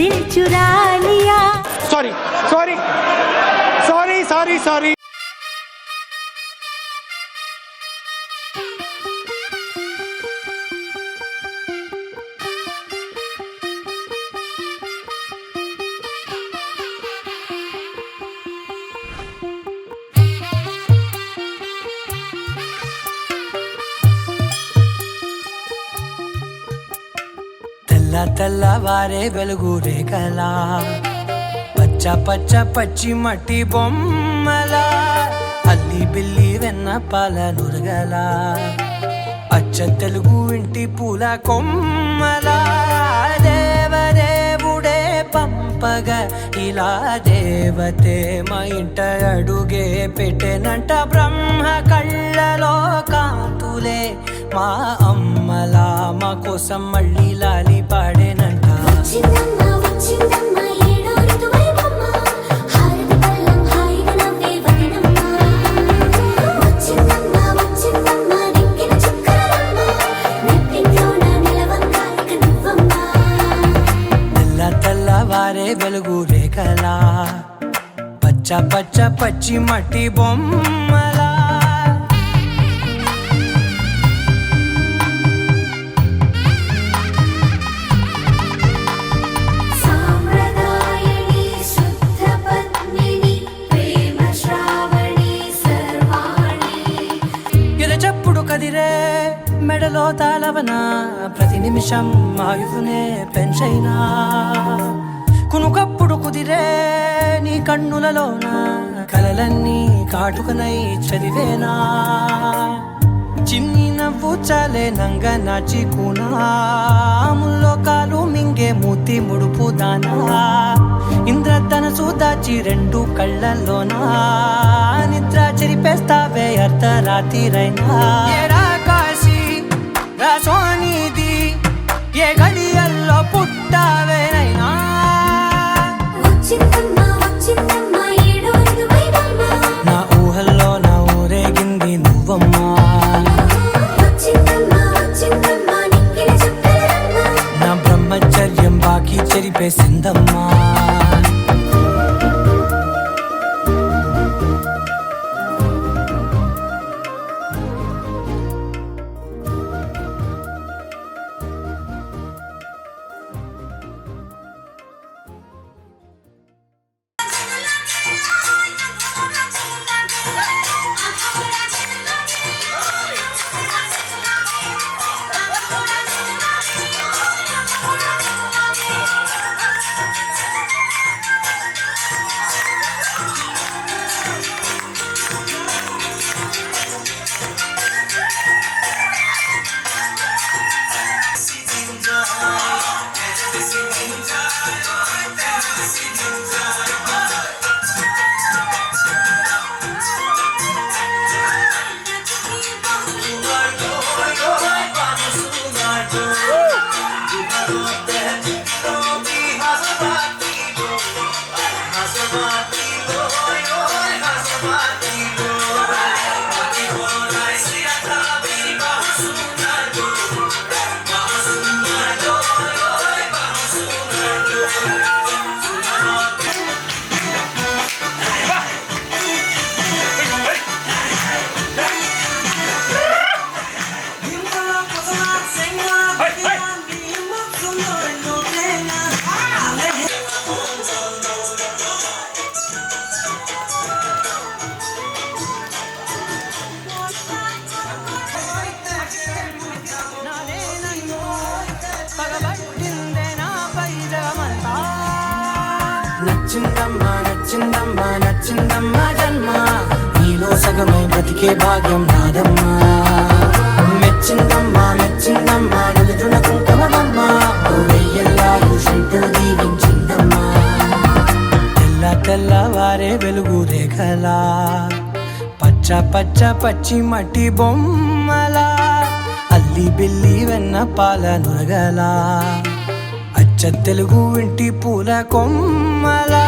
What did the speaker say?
दिल चुरा लिया। Sorry sorry sorry sorry sorry. తెల్లవారే వెలుగు రేఖలా పచ్చ పచ్చ పచ్చి మట్టి బొమ్మల అల్లి బిల్లి వెన్న పాల నురగల అచ్చ తెలుగు ఇంటి పూల కొమ్మల దేవదేవుడే పంపగా ఇలా దేవతే మా ఇంట అడుగే పెట్టెనంట బ్రహ్మ కళ్ళలో కాంతులే మా అమ్మలా మా కోసం మళ్ళీ లాలి పాడేనంట. తెల్లవారే వెలుగు రేఖలా పచ్చ పచ్చ పచ్చి మట్టి బొమ్మలా కదిరే మెడలో తాళవన ప్రతి నిమిషం ఆయువునే పెంచైనా కునుకప్పుడు కుదిరే నీ కన్నులలోన కలలన్నీ కాటుకనై చదివేనా చిన్ని నవ్వు చాలే నంగ నాచి కూనాముల్లో కాలు మింగే మూతి ముడుపు దానా ఇంద్రధనసు దాచి రెండు కళ్ళల్లోనా నిద్ర చెరిపేస్తావే అర్ధరాత్రిరైనా కాశీ రాసోనిది ఏ గడియల్లో పుట్టావేనైనా నా ఊహల్లో నా ఊరేగింది నువ్వమ్మా నా బ్రహ్మచర్యం బాకీ చెరిపేసిందమ్మా నచ్చిందమ్మా నచ్చిందమ్మా నచ్చిందమ్మా జన్మ నీలో సగమై బ్రతికే భాగ్యం నాదమ్మా మెచ్చిందమ్మా మెచ్చిందమ్మా నుదుటిన కుంకుమమ్మా వెయ్యల్లాలు శంటు దీవించిందమ్మా తెల్లవారే వెలుగు రేఖలా పచ్చ పచ్చ పచ్చి మట్టి బొమ్మలా అల్లి బిల్లి వెన్న పాల నురగలా అచ్చ తెలుగు ఇంటి పూల కొమ్మలా